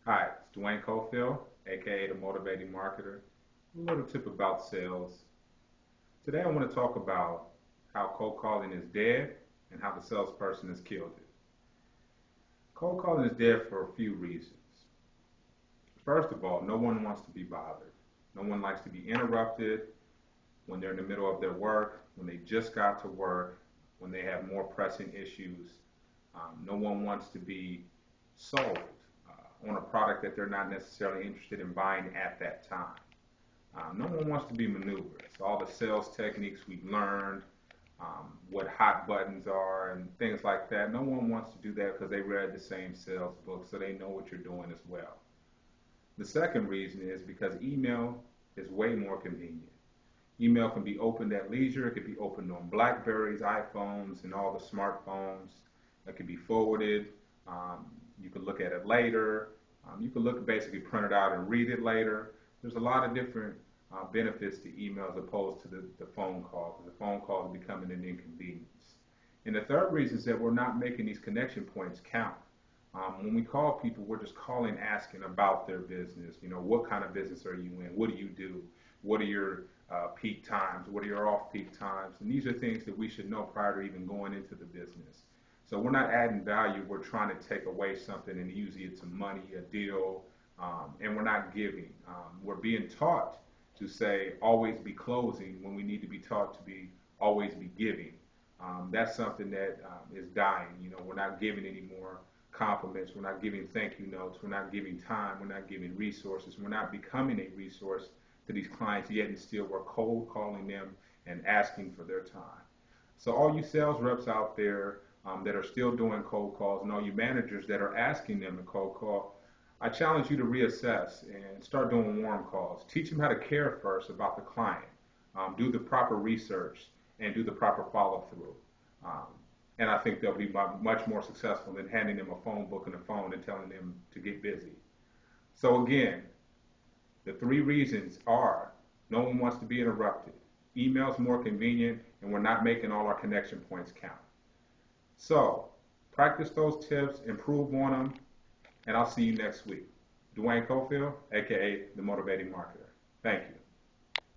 Hi, it's Duane Cofield, aka the Motivating Marketer. A little tip about sales. Today I want to talk about how cold calling is dead and how the salesperson has killed it. Cold calling is dead for a few reasons. First of all, no one wants to be bothered. No one likes to be interrupted when they're in the middle of their work, when they just got to work, when they have more pressing issues. No one wants to be sold on a product that they're not necessarily interested in buying at that time. No one wants to be maneuvered. So all the sales techniques we've learned, what hot buttons are and things like that, no one wants to do that because they read the same sales book, so they know what you're doing as well. The second reason is because email is way more convenient. Email can be opened at leisure. It can be opened on Blackberries, iPhones, and all the smartphones. It can be forwarded. Um, you can look at it later. You can look basically print it out and read it later. There's a lot of different benefits to email as opposed to the phone call, because the phone call is becoming an inconvenience. And the third reason is that we're not making these connection points count. When we call people, we're just calling, asking about their business. You know, what kind of business are you in? What do you do? What are your peak times? What are your off-peak times? And these are things that we should know prior to even going into the business. So we're not adding value. We're trying to take away something, and usually it's a money, a deal, and we're not giving. We're being taught to say always be closing when we need to be taught to be always be giving. That's something that is dying. You know, we're not giving anymore compliments. We're not giving thank you notes. We're not giving time. We're not giving resources. We're not becoming a resource to these clients, yet and still we're cold calling them and asking for their time. So all you sales reps out there that are still doing cold calls, and all you managers that are asking them to cold call, I challenge you to reassess and start doing warm calls. Teach them how to care first about the client. Do the proper research and do the proper follow through. Um, and I think they'll be much more successful than handing them a phone book and a phone and telling them to get busy. So again, the three reasons are: no one wants to be interrupted, email's more convenient, and we're not making all our connection points count. So practice those tips, improve on them, and I'll see you next week. Duane Cofield, aka the Motivating Marketer. Thank you.